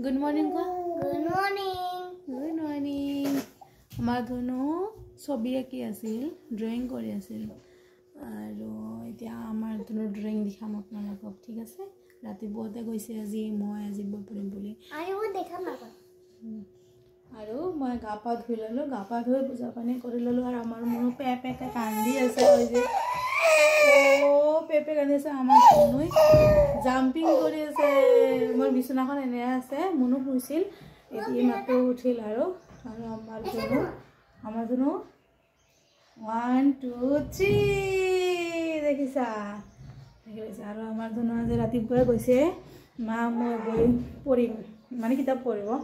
Good morning ko. Good morning. Good morning. Amar dhonu sobi aki asil, drawing kori asil. Aro etia amar dhonu drawing dikham apnalokok thik ase. Rati bote goise aji moi aji bol purim boli. Ayo dekham na. Aro moi ga pa dhui lolo, ga pa dhui puja pani kori lolo ar amar mono pe pe ka kandi ase oi je. Oh pepe kandi ase amar dhonu jumping kori ase. Mor bisonakhon ene ase mono huisil. Eti mato uthil aro amar dhonu 1 2 3 dekhisa aro amar dhonu aje rati pura goise ma moi boli porim mane kitab poribo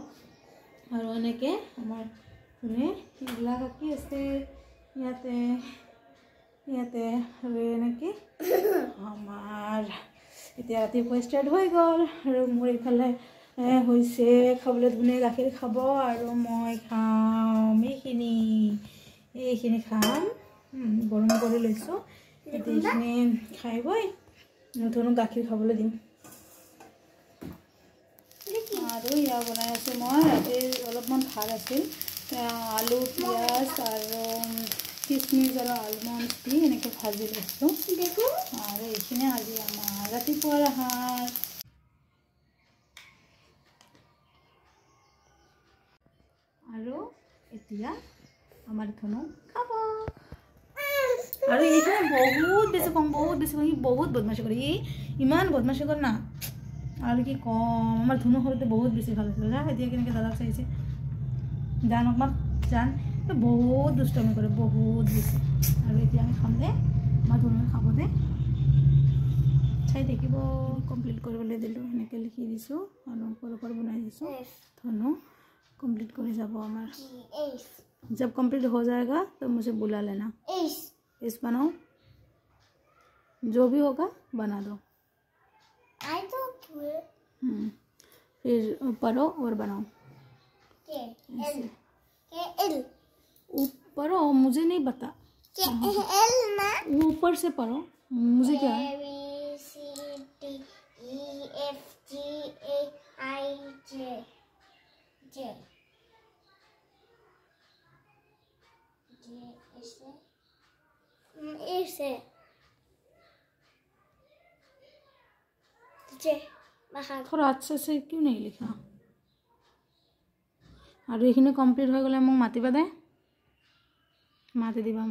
aro eneke amar dhone igla ki ase yate aro eneke amar etia rati pura start hoi gol aro mor iphale hoise খাবলে ধুনে গাখীৰ খাব আৰু মই খাম এইখিনি খাম গৰম কৰি লৈছো এইখিনি খাইবই ধুনু গাখীৰ খাবলৈ দিম আৰু ইয়া বনাই আছে মই ৰাতি অলপমান ভাত আছিল আলু পিয়াজ আৰু কিচমিচ আৰু আলমণ্ড দি এনেকৈ ভাজি লৈছো দেখো আৰু এইখিনি আজি আমাৰ ৰাতিপুৱাৰ আহাৰ আৰু এতিয়া আমাৰ ধনু খাব আৰু এইখানে বহুত বেছি কম বহুত বদমাশি কৰে ইমান বদমাশি কৰে না আৰু কি কম আমাৰ ধনু হৰতে বহুত বেছি ভাল আছিল না এতিয়া কেনেকৈ দাদাক চাইছে জানক মাত জান বহুত দুষ্টমি কৰে বহুত বেছি আৰু এতিয়া আমি খাম দে আমাৰ ধনু খাব দে চাই দেখিব কমপ্লিট কৰিবলৈ দিলোঁ এনেকৈ লিখি দিছোঁ আৰু ওপৰ বনাই দিছোঁ ধনু कंप्लीट कर जाबो हमार जब कंप्लीट हो जाएगा तो मुझे बुला लेना इस बनाओ जो भी होगा बना दो फिर पढ़ो और बनाओ ऊपर मुझे नहीं बता ऊपर से पढ़ो मुझे क्या थोड़ा अच्छे से क्यों नहीं लिखा और ये कम्प्लीट हो गले मातिबा दे माति दिबा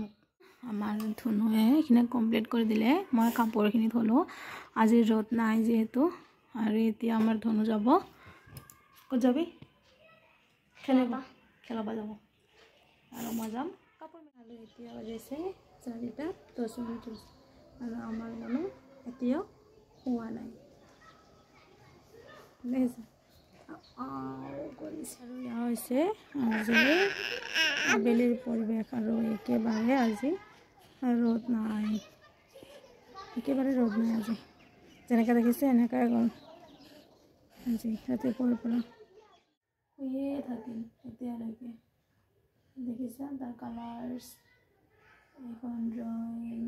आमार धुनुए ये कम्प्लीट कर दिले मैं कापोरखिनि थलो आज रद नाई जेहेतु और एतिया आमार धनु जाब कत जाबी खेलाबा যাব আৰু মই যাম কাপোৰ মেলালো এতিয়া বাজিছে 4টা 10 মিনিট আৰু আমাৰ মনো এতিয়াও হোৱা নাই দেখিছে কৰিছে আৰু ইয়া হৈছে আজি আবেলিৰ পৰিৱেশ আৰু একেবাৰে আজি ৰ'দ নাই একেবাৰে ৰ'দ নাই আজি যেনেকৈ দেখিছে এনেকৈ গ'ল আজি ৰাতিপুৱাৰ পৰা ये থাকিল এতিয়ালৈকে দেখিছা তাৰ কালাৰ্স এখন ড্ৰয়িং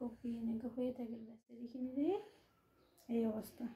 কপি এনেকৈ হৈয়ে থাকিল এইখিনিৰে এই অৱস্থা